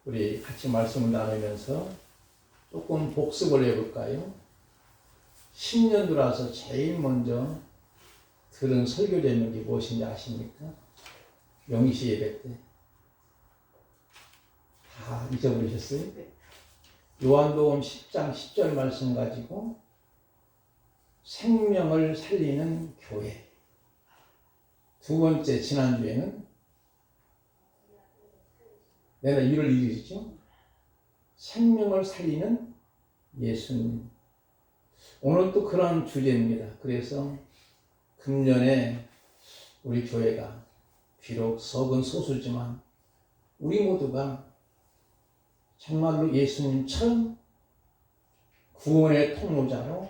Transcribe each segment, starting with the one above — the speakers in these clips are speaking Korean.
우리 같이 말씀을 나누면서 조금 복습을 해볼까요? 10년 들어와서 제일 먼저 들은 설교 제목이 무엇인지 아십니까? 영시 예배 때. 다 잊어버리셨어요? 요한복음 10장 10절 말씀 가지고 생명을 살리는 교회. 두 번째 지난주에는 내가 1월 1일이죠. 생명을 살리는 예수님. 오늘 또 그런 주제입니다. 그래서 금년에 우리 교회가 비록 적은 소수지만 우리 모두가 정말로 예수님처럼 구원의 통로자로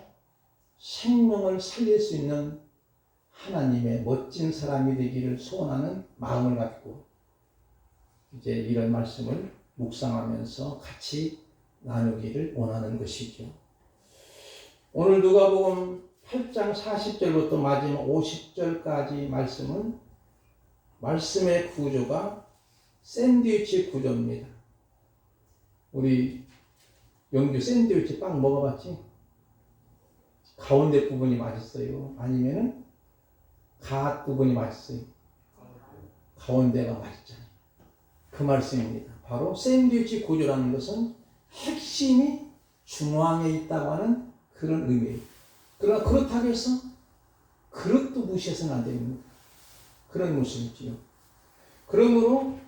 생명을 살릴 수 있는 하나님의 멋진 사람이 되기를 소원하는 마음을 갖고 이제 이런 말씀을 묵상하면서 같이 나누기를 원하는 것이죠. 오늘 누가복음 8장 40절부터 마지막 50절까지 말씀은 말씀의 구조가 샌드위치 구조입니다. 우리 영주 샌드위치 빵 먹어봤지? 가운데 부분이 맛있어요? 아니면은 갓 부분이 맛있어요? 가운데가 맛있잖아요. 그 말씀입니다. 바로 샌드위치 구조라는 것은 핵심이 중앙에 있다고 하는 그런 의미예요. 그러나 그렇다고 해서 그릇도 무시해서는 안 됩니다. 그런 모습이지요. 그러므로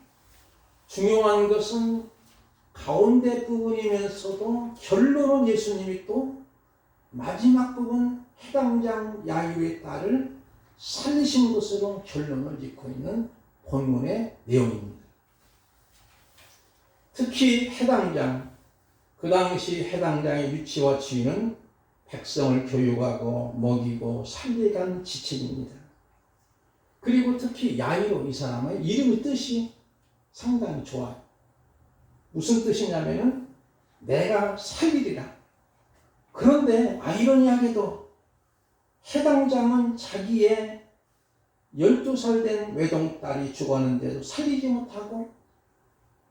중요한 것은 가운데 부분이면서도 결론은 예수님이 또 마지막 부분 해당장 야이로의 딸을 살리신 것으로 결론을 짓고 있는 본문의 내용입니다. 특히 해당장, 그 당시 해당장의 위치와 지위는 백성을 교육하고 먹이고 살리게 한 지책입니다. 그리고 특히 야이로 이 사람의 이름의 뜻이 상당히 좋아요. 무슨 뜻이냐면은 내가 살리리라. 그런데 아이러니하게도 해당장은 자기의 12살 된 외동딸이 죽었는데도 살리지 못하고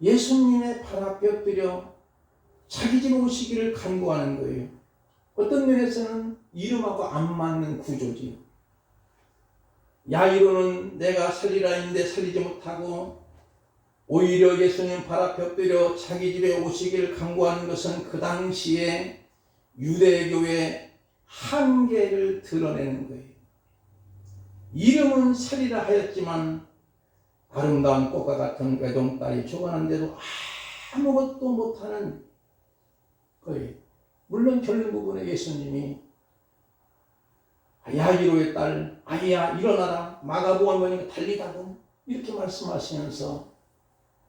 예수님의 발 앞에 엎드려 자기 집 오시기를 간구하는 거예요. 어떤 면에서는 이름하고 안 맞는 구조지요. 야이로는 내가 살리라 했는데 살리지 못하고 오히려 예수님 발 앞에 엎드려 자기 집에 오시기를 간구하는 것은 그 당시에 유대교의 한계를 드러내는 거예요. 이름은 살리라 하였지만 아름다운 꽃과 같은 외동딸이 죽었는데도 아무것도 못하는 거예요. 물론 결론 부분에 예수님이 야이로의 딸 아이야 일어나라 마가복음 보니까 달리다고 이렇게 말씀하시면서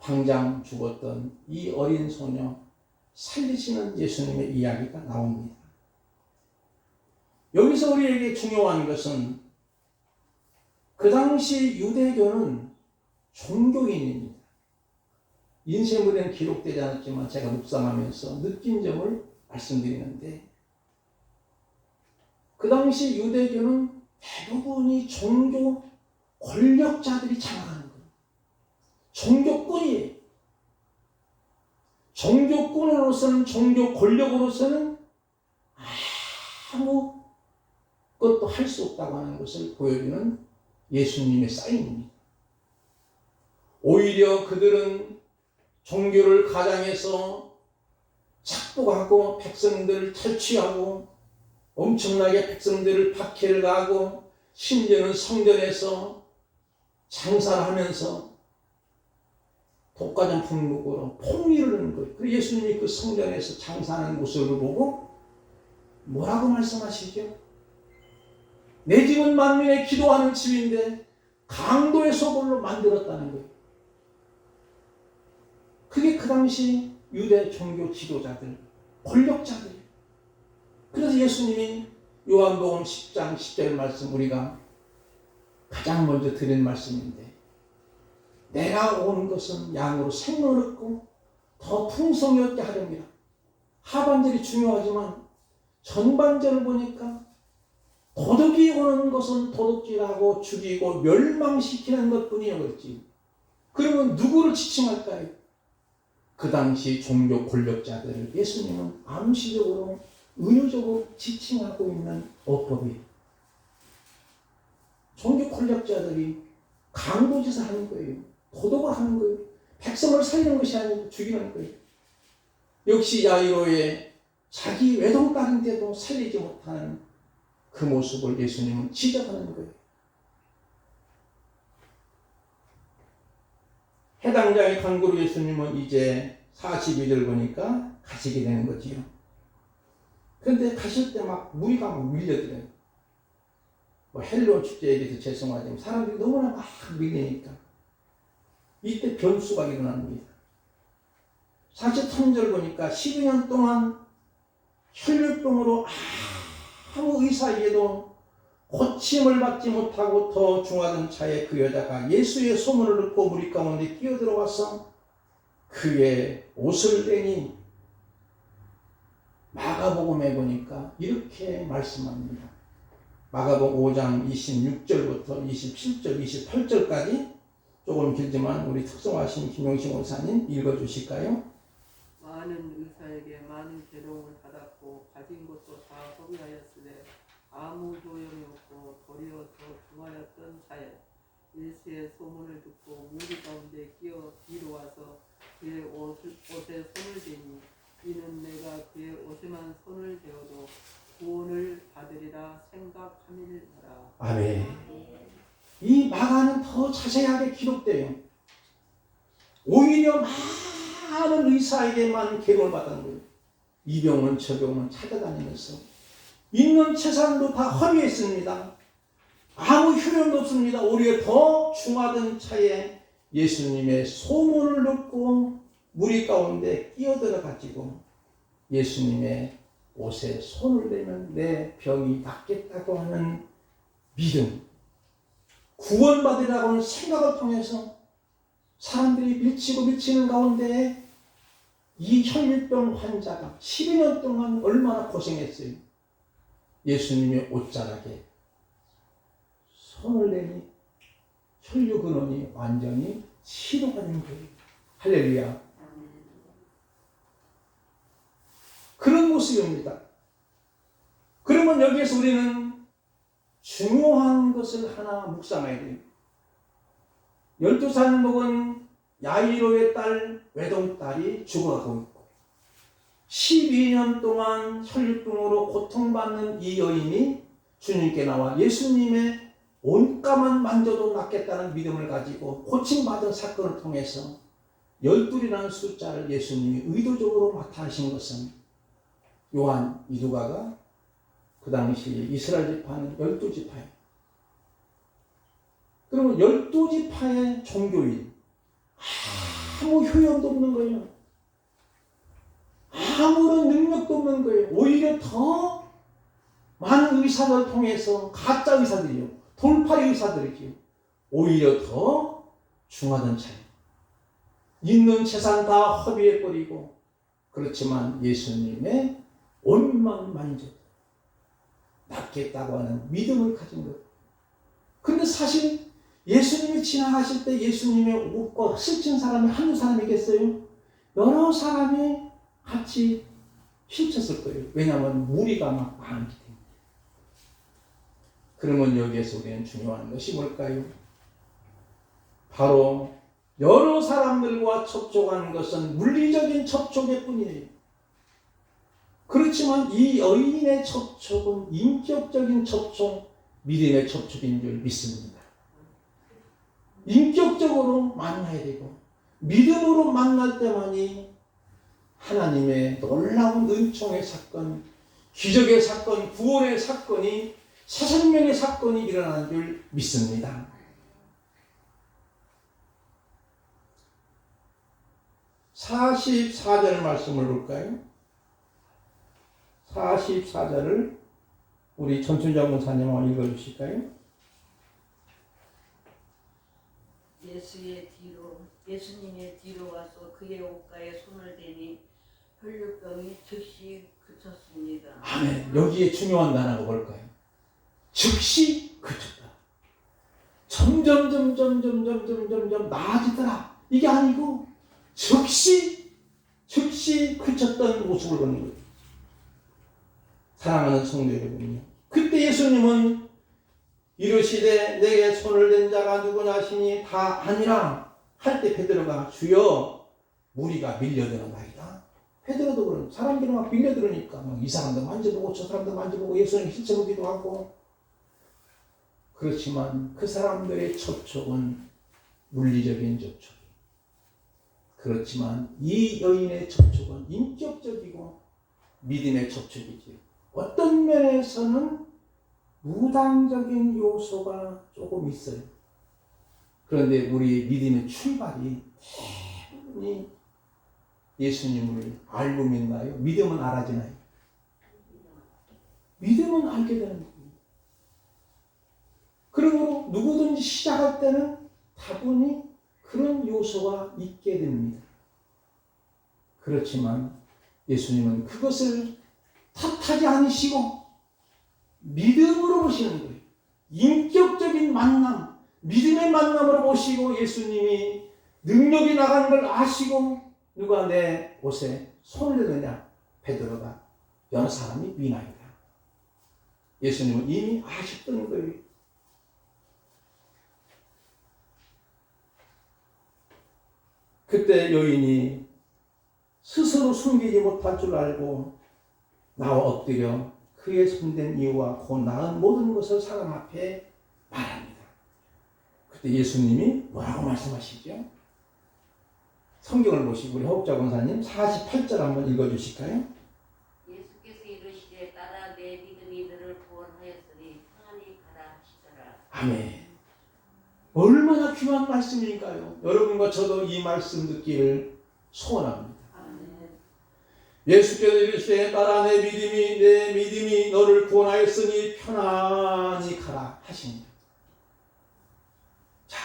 당장 죽었던 이 어린 소녀 살리시는 예수님의 이야기가 나옵니다. 여기서 우리에게 중요한 것은 그 당시 유대교는 종교인입니다. 인쇄물에는 기록되지 않았지만 제가 묵상하면서 느낀 점을 말씀드리는데 그 당시 유대교는 대부분이 종교 권력자들이 장악하는 거예요. 종교꾼이에요. 종교꾼으로서는 종교 권력으로서는 아무것도 할 수 없다고 하는 것을 보여주는 예수님의 사인입니다. 오히려 그들은 종교를 가장해서 착복하고 백성들을 탈취하고 엄청나게 백성들을 박해를 가하고 심지어는 성전에서 장사를 하면서 독과점 품목으로 폭리를 하는 거예요. 그래서 예수님이 그 성전에서 장사하는 모습을 보고 뭐라고 말씀하시죠? 내 집은 만민의 기도하는 집인데 강도의 소굴로 만들었다는 거예요. 그게 그 당시 유대 종교 지도자들, 권력자들이에요. 그래서 예수님이 요한복음 10장 10절 말씀 우리가 가장 먼저 드린 말씀인데 내가 온 것은 양으로 생명을 얻고 더 풍성히 얻게 하렵니다. 하반절이 중요하지만 전반절을 보니까 도둑이 오는 것은 도둑질하고 죽이고 멸망시키는 것뿐이었지. 그러면 누구를 지칭할까요? 그 당시 종교 권력자들을 예수님은 암시적으로 의료적으로 지칭하고 있는 어법이 종교 권력자들이 강도짓을 하는 거예요. 도덕을 하는 거예요. 백성을 살리는 것이 아니고 죽이는 거예요. 역시 야이로의 자기 외동딸인데도 살리지 못하는 그 모습을 예수님은 지적하는 거예요. 해당장의 강구로 예수님은 이제 42절 보니까 가시게 되는 거지요. 그런데 가실 때 막 무리가 막 밀려들어요. 뭐 헬론 축제에 대해서 죄송하지만 사람들이 너무나 막 밀리니까 이때 변수가 일어납니다. 43절 보니까 12년 동안 혈류병으로 아무 의사에게도 고침을 받지 못하고 더 중하던 차에 그 여자가 예수의 소문을 듣고 무리 가운데 뛰어들어와서 그의 옷을 떼니 마가복음에 보니까 이렇게 말씀합니다. 마가복음 5장 26절부터 27절, 28절까지 조금 길지만 우리 특성하신 김용식 원사님 읽어주실까요? 많은 의사에게 많은 괴로움을 받았고 가진 것도 다 허비하였으되 아무 소용이 없고 도리어 더 중하였던 자에 예수의 소문을 듣고 무리 가운데 끼어 뒤로 와서 그의 옷에 손을 대니 이는 내가 그의 옷에만 손을 대어도 구원을 받으리라 생각함이니라. 아멘. 이 마가는 더 자세하게 기록돼요. 오히려 많은 의사에게만 괴로움을 받은 거예요. 이 병은 저 병은 찾아다니면서 있는 재산도 다 허비했습니다. 아무 효용도 없습니다. 오히려 더 중하던 차에 예수님의 소문을 듣고 무리 가운데 끼어들어가지고 예수님의 옷에 손을 대면 내 병이 낫겠다고 하는 믿음, 구원받으라고 하는 생각을 통해서 사람들이 미치는 가운데 이 혈류병 환자가 12년 동안 얼마나 고생했어요. 예수님의 옷자락에 손을 대니 혈류 근원이 완전히 치료가 된 거예요. 할렐루야. 그런 모습입니다. 그러면 여기에서 우리는 중요한 것을 하나 묵상해야 돼요. 12살 먹은 야이로의 딸, 외동딸이 죽어가고 있고 12년 동안 혈류병으로 고통받는 이 여인이 주님께 나와 예수님의 온감만 만져도 낫겠다는 믿음을 가지고 고침받은 사건을 통해서 12이라는 숫자를 예수님이 의도적으로 나타내신 것은 요한 이두가가 그 당시 이스라엘 지파는 12지파예요. 그러면 12지파의 종교인 아무 효용도 없는 거예요. 아무런 능력도 없는 거예요. 오히려 더 많은 의사를 통해서 가짜 의사들이요. 돌팔이 의사들이죠. 오히려 더 중하던 차이. 있는 재산 다 허비해버리고 그렇지만 예수님의 옷만 만져도 낫겠다고 하는 믿음을 가진 것. 그런데 사실 예수님이 지나가실 때 예수님의 옷과 스친 사람이 한두 사람이겠어요? 여러 사람이 같이 휩쳤을 거예요. 왜냐하면 무리가 막 많기 때문에. 그러면 여기에서 우리는 중요한 것이 뭘까요? 바로 여러 사람들과 접촉하는 것은 물리적인 접촉일 뿐이에요. 그렇지만 이 여인의 접촉은 인격적인 접촉, 믿음의 접촉인 줄 믿습니다. 인격적으로 만나야 되고 믿음으로 만날 때만이 하나님의 놀라운 은총의 사건, 기적의 사건, 구원의 사건이 새 생명의 사건이 일어나는 줄 믿습니다. (44절) 말씀을 볼까요? 44절을 우리 전춘정 목사님 한번 읽어주실까요? 예수님의 뒤로 와서 그의 옷가에 손을 대니 혈류병이 즉시 그쳤습니다. 아멘. 여기에 중요한 단어가 뭘까요? 즉시 그쳤다. 점점 나아지더라. 이게 아니고 즉시 감췄던 모습을 보는 거예요. 사랑하는 성도 여러분요. 그때 예수님은 이르시되 내게 손을 댄 자가 누구냐 하시니 다 아니라 할 때 베드로가 주여 무리가 밀려드는나이다. 베드로도 그런 사람들이 막 밀려들으니까 막 이 사람도 만져보고 저 사람도 만져보고 예수님 힐쳐보기도 하고 그렇지만 그 사람들의 접촉은 물리적인 접촉. 그렇지만 이 여인의 접촉은 인격적이고 믿음의 접촉이지요. 어떤 면에서는 무당적인 요소가 조금 있어요. 그런데 우리 믿음의 출발이 대부분이 예수님을 알고 믿나요? 믿음은 알아지나요? 믿음은 알게 되는 거예요. 그러므로 누구든지 시작할 때는 다분히 그런 요소가 있게 됩니다. 그렇지만 예수님은 그것을 탓하지 않으시고 믿음으로 보시는 거예요. 인격적인 만남, 믿음의 만남으로 보시고 예수님이 능력이 나가는 걸 아시고 누가 내 옷에 손을 대느냐? 베드로가 여느 사람이 미나이다. 예수님은 이미 아셨던 거예요. 그때 여인이 스스로 숨기지 못할 줄 알고 나와 엎드려 그의 손댄 이유와 곧 나은 모든 것을 사람 앞에 말합니다. 그때 예수님이 뭐라고 말씀하시죠? 성경을 보시고 우리 허욱자 권사님 48절 한번 읽어주실까요? 예수께서 이르시되 따라 내 믿음이 너를 구원하였으니 평안히 가라 하시더라. 아멘. 얼마나 귀한 말씀일까요? 여러분과 저도 이 말씀 듣기를 소원합니다. 아멘. 예수께서 이르시되 따라 내 믿음이 너를 구원하였으니 편안히 가라 하십니다. 자,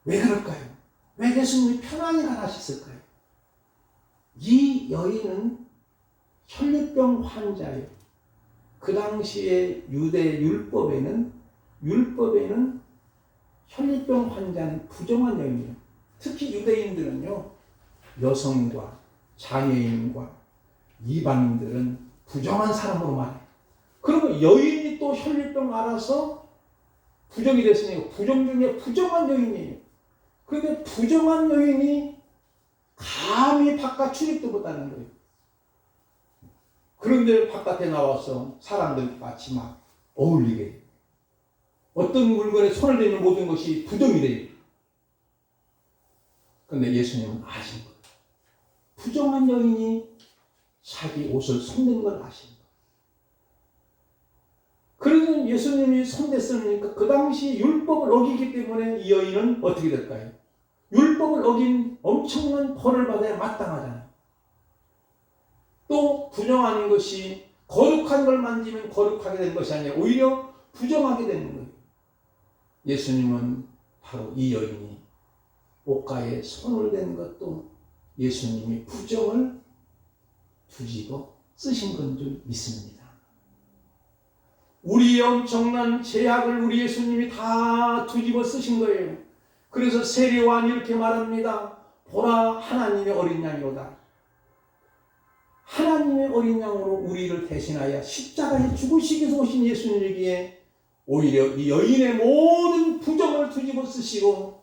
왜 그럴까요? 왜 예수님이 편안히 가라 하셨을까요? 이 여인은 혈류병 환자예요. 그 당시에 유대 율법에는 혈류병 환자는 부정한 여인이에요. 특히 유대인들은요, 여성과 장애인과 이방인들은 부정한 사람으로만 해요. 그리고 여인이 또 혈류병 알아서 부정이 됐으니까 부정 중에 부정한 여인이에요. 그런데 부정한 여인이 감히 바깥 출입도 못하는 거예요. 그런데 바깥에 나와서 사람들 같이 막 어울리게 돼요. 어떤 물건에 손을 대면 모든 것이 부정이 돼요. 그런데 예수님은 아신 거예요. 부정한 여인이 자기 옷을 손댄 걸 아신 거예요. 그러면 예수님이 손댔으니까 그 당시 율법을 어기기 때문에 이 여인은 어떻게 될까요? 율법을 어긴 엄청난 벌을 받아야 마땅하잖아요. 또 부정한 것이 거룩한 걸 만지면 거룩하게 되는 것이 아니라 오히려 부정하게 되는 거예요. 예수님은 바로 이 여인이 옷가에 손을 댄 것도 예수님이 부정을 뒤집어 쓰신 건 줄 믿습니다. 우리의 엄청난 죄악을 우리 예수님이 다 뒤집어 쓰신 거예요. 그래서 세례요한이 이렇게 말합니다. 보라 하나님의 어린 양이로다. 하나님의 어린 양으로 우리를 대신하여 십자가에 죽으시기 위해서 오신 예수님에게 오히려 이 여인의 모든 부정을 뒤집어 쓰시고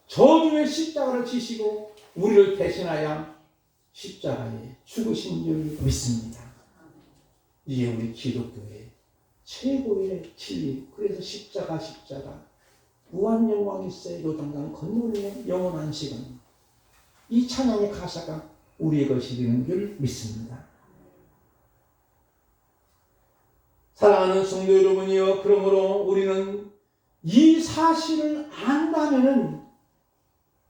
저주의 십자가를 지시고 우리를 대신하여 십자가에 죽으신 줄 믿습니다. 이게 우리 기독교의 최고의 진리. 그래서 십자가 무한 영광이 있어야 요단강 건너는 영원한 시간. 이 찬양의 가사가 우리의 것이 되는 줄 믿습니다. 사랑하는 성도 여러분이여, 그러므로 우리는 이 사실을 안다면은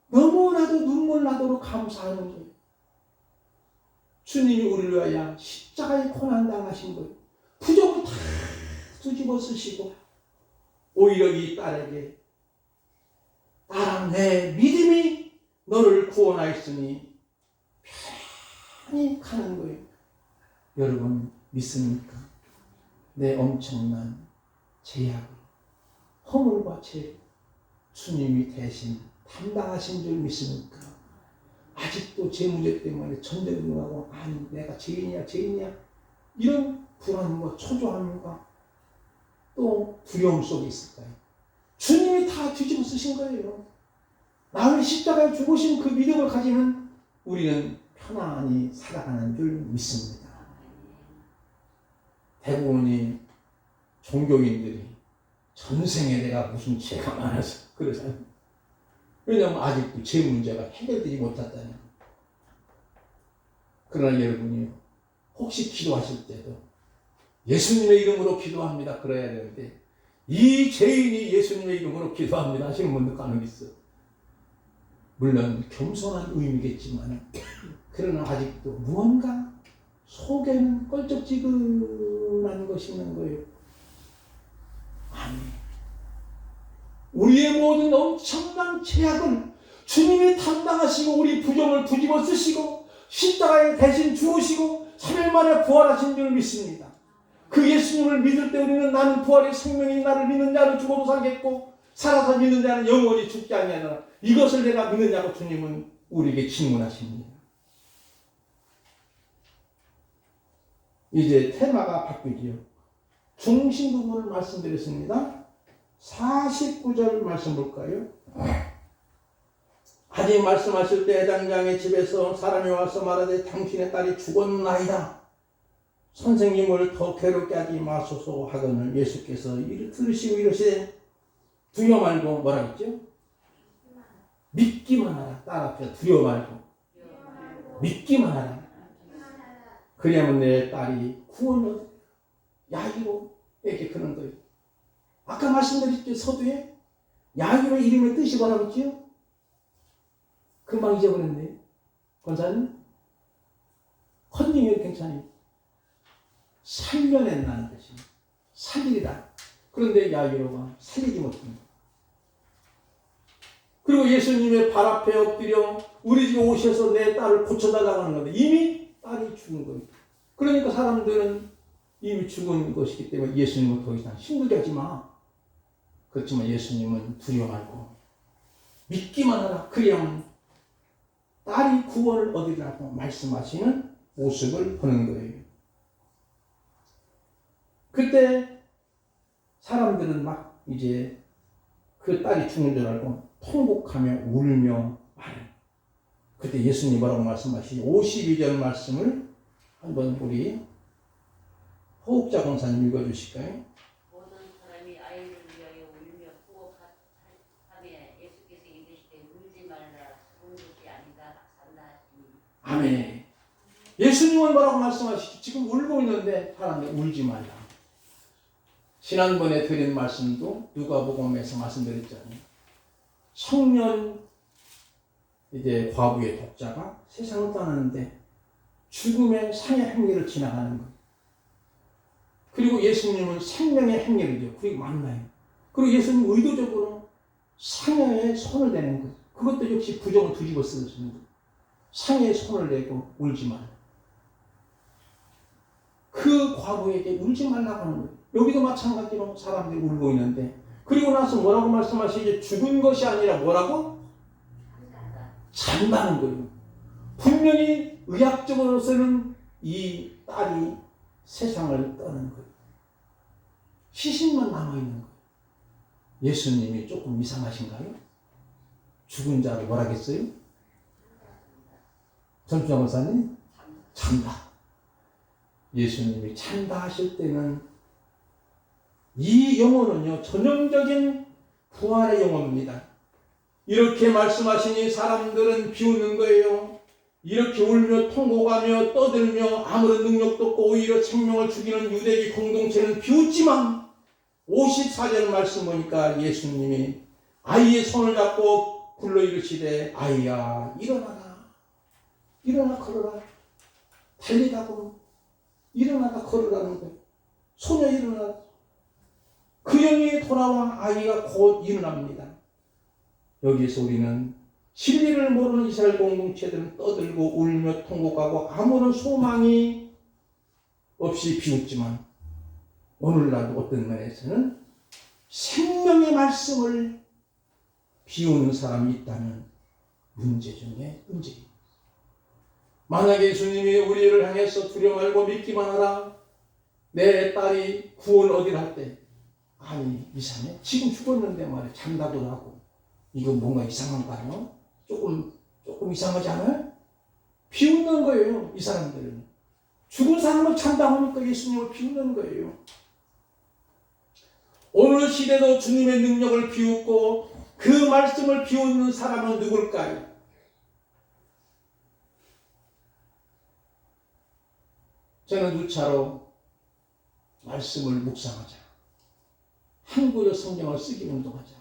너무나도 눈물 나도록 감사하는 거예요. 주님이 우리를 위하여 십자가에 고난당하신 거예요. 부정을 다 뒤집어 쓰시고 오히려 이 딸에게 딸아 내 믿음이 너를 구원하였으니 편히 가는 거예요. 여러분 믿습니까? 내 엄청난 죄악, 허물과 죄 주님이 대신 담당하신 줄 믿습니까? 아직 아직도 제 문제 때문에 전쟁을 하고 아니 내가 죄인이야 이런 불안과 초조함과 또 두려움 속에 있을까요? 주님이 다 뒤집어 쓰신 거예요. 나를 십자가에 죽으신 그 믿음을 가지면 우리는 편안히 살아가는 줄 믿습니다. 대부분이 종교인들이 전생에 내가 무슨 죄가 많아서 그러잖아요. 왜냐하면 아직도 제 문제가 해결되지 못했다냐. 그러나 여러분이 혹시 기도하실 때도 예수님의 이름으로 기도합니다. 그래야 되는데 이 죄인이 예수님의 이름으로 기도합니다 하시는 분도 간혹 있어. 물론 겸손한 의미겠지만 그러나 아직도 무언가 속에는 껄쩍지근한 것이 있는 거예요. 아니, 우리의 모든 엄청난 죄악은 주님이 담당하시고 우리 부정을 뒤집어 쓰시고 십자가에 대신 죽으시고 3일 만에 부활하신 줄 믿습니다. 그 예수님을 믿을 때 우리는 나는 부활의 생명이 나를 믿는 자는 죽어도 살겠고 살아서 믿는 자는 영원히 죽지 아니하노라. 이것을 내가 믿느냐고 주님은 우리에게 질문하십니다. 이제 테마가 바뀌지요. 중심 부분을 말씀드렸습니다. 49절 말씀 볼까요? 아직 말씀하실 때 해당장의 집에서 사람이 와서 말하되 당신의 딸이 죽었나이다. 선생님을 더 괴롭게 하지 마소서 하거늘 예수께서 이를 들으시고 이러시되 두려워 말고 뭐라 했죠? 믿기만 하라. 딸 앞에서 두려워 말고 믿기만 하라. 그래야만 내 딸이 구원을 얻어. 야기로에게 그런 거예요. 아까 말씀드렸죠. 서두에 야기로 이름의 뜻이 뭐라고 했죠? 금방 잊어버렸네. 권사님? 컨닝이 괜찮아요. 살려낸다는 것이 살리라. 그런데 야기로가 살리지 못합니다. 그리고 예수님의 발 앞에 엎드려 우리 집에 오셔서 내 딸을 고쳐달라고 하는 건데 이미 딸이 죽은 거예요. 그러니까 사람들은 이미 죽은 것이기 때문에 예수님을 더 이상 힘들게 하지 마. 그렇지만 예수님은 두려워 말고 믿기만 하라. 그래야만 딸이 구원을 얻으리라고 말씀하시는 모습을 보는 거예요. 그때 사람들은 막 이제 그 딸이 죽는 줄 알고 통곡하며 울며 말해요. 그때 예수님 뭐라고 말씀하시죠? 52절 말씀을 한번 우리 호흡자 권사님 읽어주실까요? 모든 사람이 아이를 위하여 울며 통곡하며 예수께서 이르시되 울지 말라 죽은 것이 아니다 산다 하시니. 아멘. 예수님은 뭐라고 말씀하시죠? 지금 울고 있는데 사람들 울지 말라. 지난번에 드린 말씀도 누가복음에서 말씀드렸잖아요. 청년 이제 과부의 독자가 세상을 떠나는데 죽음의 상의 행렬을 지나가는 것. 그리고 예수님은 생명의 행렬이죠. 그리고 만나요. 그리고 예수님 의도적으로 상여에 손을 대는 것. 그것도 역시 부정을 뒤집어 쓰는 것. 상여에 손을 대고 울지 말라. 그 과부에게 울지 말라고 하는 거예요. 여기도 마찬가지로 사람들이 울고 있는데 그리고 나서 뭐라고 말씀하시지? 죽은 것이 아니라 뭐라고? 잔다는 거예요. 분명히 의학적으로서는 이 딸이 세상을 떠는 거예요. 시신만 남아있는 거예요. 예수님이 조금 이상하신가요? 죽은 자를 뭐라 했어요? 전주장 권사님? 잔다. 예수님이 잔다 하실 때는 이 영혼은요 전형적인 부활의 영혼입니다. 이렇게 말씀하시니 사람들은 비웃는 거예요. 이렇게 울며 통곡하며 떠들며 아무런 능력도 없고 오히려 생명을 죽이는 유대기 공동체는 비웃지만 54절 말씀 보니까 예수님이 아이의 손을 잡고 불러 이르시되 아이야 일어나라. 일어나 걸어라. 달리다고 일어나다 걸으라는 거예요. 소녀 일어나. 그 영이 돌아와 아이가 곧 일어납니다. 여기에서 우리는 진리를 모르는 이스라엘 공동체들은 떠들고 울며 통곡하고 아무런 소망이 없이 비웃지만 오늘날도 어떤 면에서는 생명의 말씀을 비우는 사람이 있다면 문제 중에 문제입니다. 만약에 주님이 우리를 향해서 두려워 말고 믿기만 하라, 내 딸이 구원 얻으라 할 때, 아니 이상해, 지금 죽었는데 말이야, 잔다도 하고, 이거 뭔가 이상한가요? 조금 이상하지 않아요? 비웃는 거예요. 이 사람들은 죽은 사람을 찬다고 하니까 예수님을 비웃는 거예요. 오늘 시대도 주님의 능력을 비웃고 그 말씀을 비웃는 사람은 누굴까요? 저는 누차로 말씀을 묵상하자, 한 구절 성경을 쓰기 운동하자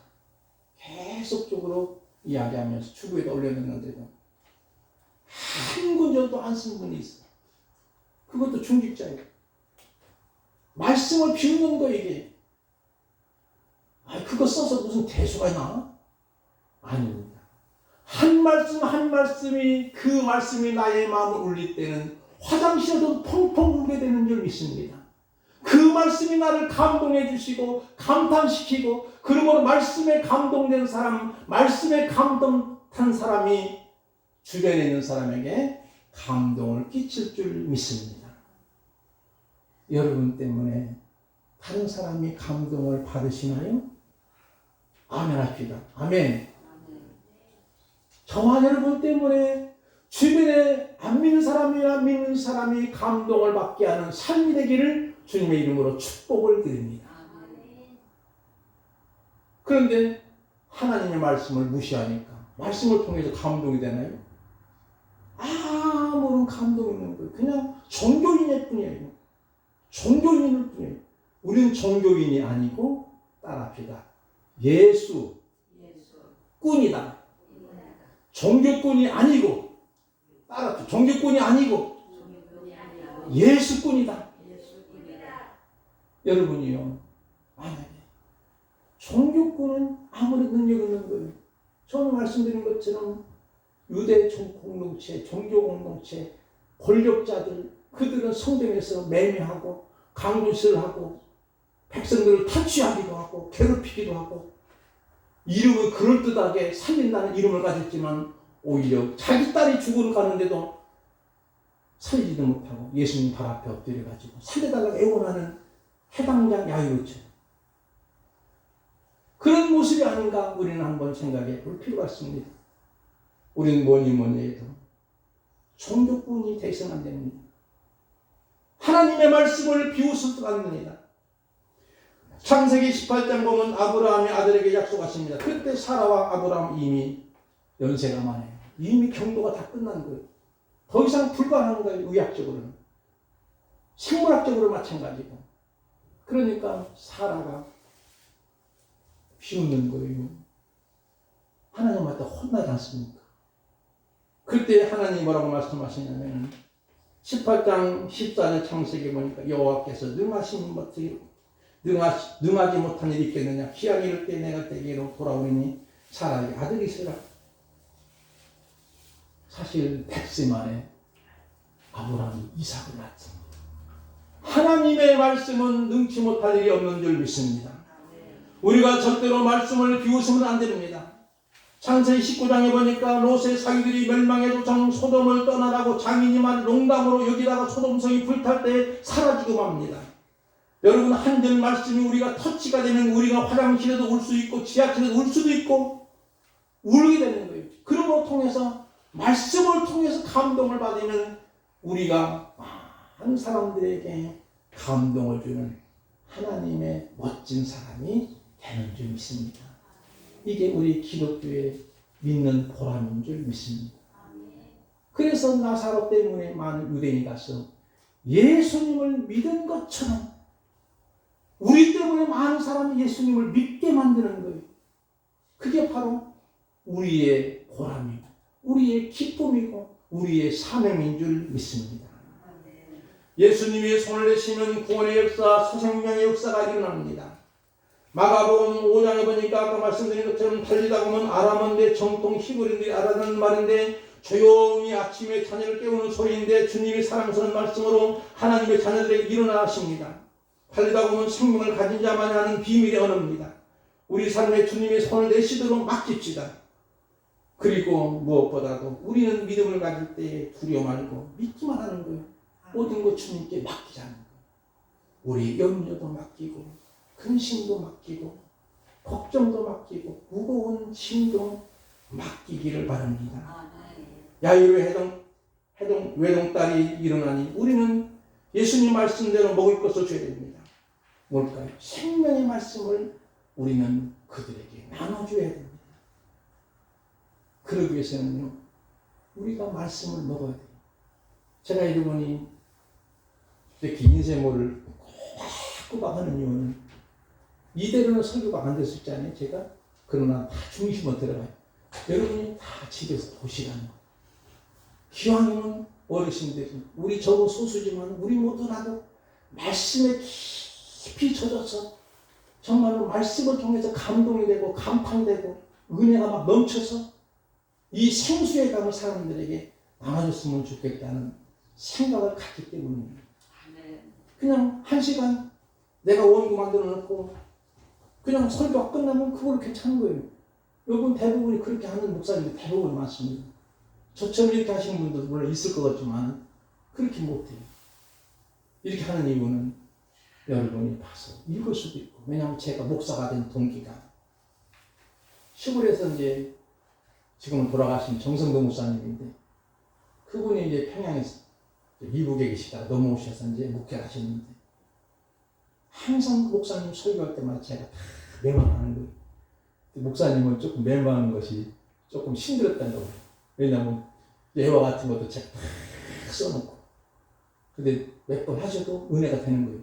계속적으로 이야기하면서 주부에다 올려놓는데도 한 구절도 안 쓴 분이 있어요. 그것도 중직자예요. 말씀을 비우는 거 이게. 그거 써서 무슨 대수가 나? 아닙니다. 한 말씀 한 말씀이, 그 말씀이 나의 마음을 울릴 때는 화장실에도 펑펑 울게 되는 줄 믿습니다. 그 말씀이 나를 감동해 주시고 감탄시키고, 그러므로 말씀에 감동된 사람, 말씀에 감동한 사람이 주변에 있는 사람에게 감동을 끼칠 줄 믿습니다. 여러분 때문에 다른 사람이 감동을 받으시나요? 아멘 합시다. 아멘. 저와 여러분 때문에 주변에 안 믿는 사람이나 믿는 사람이 감동을 받게 하는 삶이 되기를 주님의 이름으로 축복을 드립니다. 그런데 하나님의 말씀을 무시하니까 말씀을 통해서 감동이 되나요? 아무런 감동이 없는 거예요. 그냥 종교인일 뿐이에요. 종교인일 뿐이에요. 우리는 종교인이 아니고 따라합시다. 예수 꾼이다. 종교꾼이 아니고, 따라합시다. 종교꾼이 아니고 예수꾼이다. 여러분이요, 만약에 종교꾼은 아무런 능력이 없는 거예요. 저는 말씀드린 것처럼 유대 공동체, 종교 공동체, 권력자들, 그들은 성경에서 매매하고 강도질을 하고 백성들을 탈취하기도 하고 괴롭히기도 하고 이름을 그럴듯하게 살린다는 이름을 가졌지만 오히려 자기 딸이 죽으러 가는데도 살리지도 못하고 예수님 발 앞에 엎드려가지고 살려달라고 애원하는 해당장 야유로처럼 그런 모습이 아닌가 우리는 한번 생각해 볼 필요가 있습니다. 우리는 뭐니 해도 종교꾼이 되어서는 안 됩니다. 하나님의 말씀을 비웃어서는 안 됩니다. 창세기 18장 보면 아브라함이 아들에게 약속하십니다. 그때 사라와 아브라함 이미 연세가 많아요. 이미 경도가 다 끝난 거예요. 더 이상 불가능한 거예요. 의학적으로는. 생물학적으로 마찬가지고. 그러니까 사라가 비웃는 거예요. 하나님한테 혼나지 않습니까? 그때 하나님 뭐라고 말씀하시냐면 18장 14절 창세기 보니까 여호와께서 능하지 못한 일이 있겠느냐. 기약이 이를 때 내가 때에로 돌아오니 사라에게 아들이 있으라. 사실 100세 만에 아브라함이 이삭을 낳습니다. 하나님의 말씀은 능치 못할 일이 없는 줄 믿습니다. 우리가 절대로 말씀을 비웃으면 안 됩니다. 창세기 19장에 보니까 롯의 사위들이 멸망해도 정 소돔을 떠나라고 장인이 말 농담으로 여기다가 소돔성이 불탈 때 사라지고 맙니다. 여러분, 한절 말씀이 우리가 터치가 되면 우리가 화장실에도 울 수 있고 지하철에도 울 수도 있고 울게 되는 거예요. 그런 걸 통해서 말씀을 통해서 감동을 받으면 우리가 많은 사람들에게 감동을 주는 하나님의 멋진 사람이 되는 줄 믿습니다. 이게 우리 기독교의 믿는 보람인 줄 믿습니다. 그래서 나사로 때문에 많은 유대인이 가서 예수님을 믿은 것처럼 우리 때문에 많은 사람이 예수님을 믿게 만드는 거예요. 그게 바로 우리의 보람이고 우리의 기쁨이고 우리의 사명인 줄 믿습니다. 예수님이 손을 내시면 구원의 역사, 소생명의 역사가 일어납니다. 마가복음 5장에 보니까 아까 말씀드린 것처럼 달리다 보면 아람어인데 정통 히브리인들이 알아듣는 말인데 조용히 아침에 자녀를 깨우는 소리인데 주님이 사랑스러운 말씀으로 하나님의 자녀들에게 일어나 하십니다. 달리다 보면 생명을 가진 자만이 하는 비밀의 언어입니다. 우리 삶에 주님의 손을 내시도록 맡깁시다. 그리고 무엇보다도 우리는 믿음을 가질 때 두려워 말고 믿기만 하는 거예요. 모든 것 주님께 맡기자는 거예요. 우리 염려도 맡기고 근심도 맡기고 걱정도 맡기고 무거운 짐도 맡기기를 바랍니다. 야이로 외동딸이 일어나니 우리는 예수님 말씀대로 먹을 것을 줘야 됩니다. 뭘까요? 생명의 말씀을 우리는 그들에게 나눠줘야 됩니다. 그러기 위해서는요, 우리가 말씀을 먹어야 돼요. 제가 이러보니 이렇게 인쇄모를 꼬박꼬박 하는 이유는 이대로는 설교가 안 될 수 있잖아요, 제가. 그러나 다 중심으로 들어가요. 여러분이 다 집에서 보시라는 거예요. 기왕이면 어르신들이, 우리 적은 소수지만 우리 모두라도 말씀에 깊이 젖어서 정말로 말씀을 통해서 감동이 되고 감탄되고 은혜가 막 넘쳐서 이 생수의 감을 사람들에게 나눠줬으면 좋겠다는 생각을 갖기 때문입니다. 그냥 1시간 내가 원고 만들어 놓고 그냥 설교가 끝나면 그걸로 괜찮은 거예요. 여러분 대부분이 그렇게 하는 목사님들 대부분 많습니다. 저처럼 이렇게 하시는 분들도 물론 있을 것 같지만 그렇게 못해요. 이렇게 하는 이유는 여러분이 봐서 읽을 수도 있고, 왜냐하면 제가 목사가 된 동기가 시골에서 이제 지금은 돌아가신 정성도 목사님인데 그분이 이제 평양에서 미국에 계시다가 넘어오셔서 이제 목회를 하셨는데 항상 목사님 설교할 때마다 제가 다 맹망하는 거예요. 목사님은 조금 맹망하는 것이 조금 힘들었다는 거예요. 왜냐하면 예화 같은 것도 제가 다 써놓고 근데 몇 번 하셔도 은혜가 되는 거예요.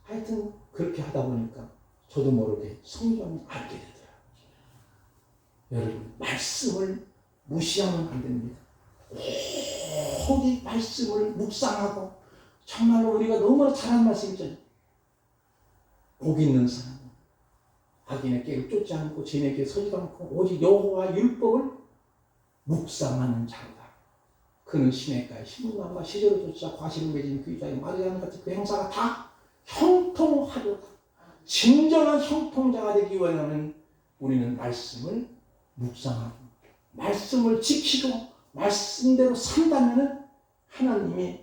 하여튼 그렇게 하다 보니까 저도 모르게 성경을 알게 되더라고요. 여러분 말씀을 무시하면 안 됩니다. 오직 말씀을 묵상하고 정말로 우리가 너무나 잘한 말씀이죠. 복 있는 사람은 악인의 길을 쫓지 않고 죄인의 길에 서지도 않고 오직 여호와 율법을 묵상하는 자로다. 그는 시냇가에 신문나무가 시절을 쫓아 과실을 맺은 그 이자에 마리아는 같이 그 행사가 다 형통하도다. 진정한 형통자가 되기 위하여는 우리는 말씀을 묵상하고 말씀을 지키고 말씀대로 산다면 하나님이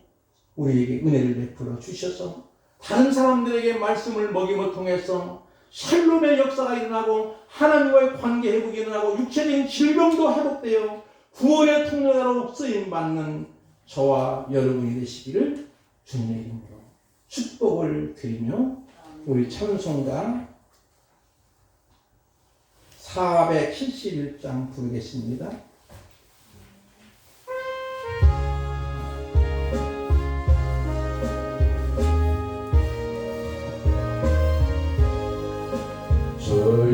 우리에게 은혜를 베풀어 주셔서 다른 사람들에게 말씀을 먹임을 통해서 샬롬의 역사가 일어나고 하나님과의 관계 회복이 일어나고 육체적인 질병도 회복되어 구원의 통로자로 쓰임받는 저와 여러분이 되시기를 주님의 이름으로 축복을 드리며 우리 찬송가 471장 부르겠습니다. 저여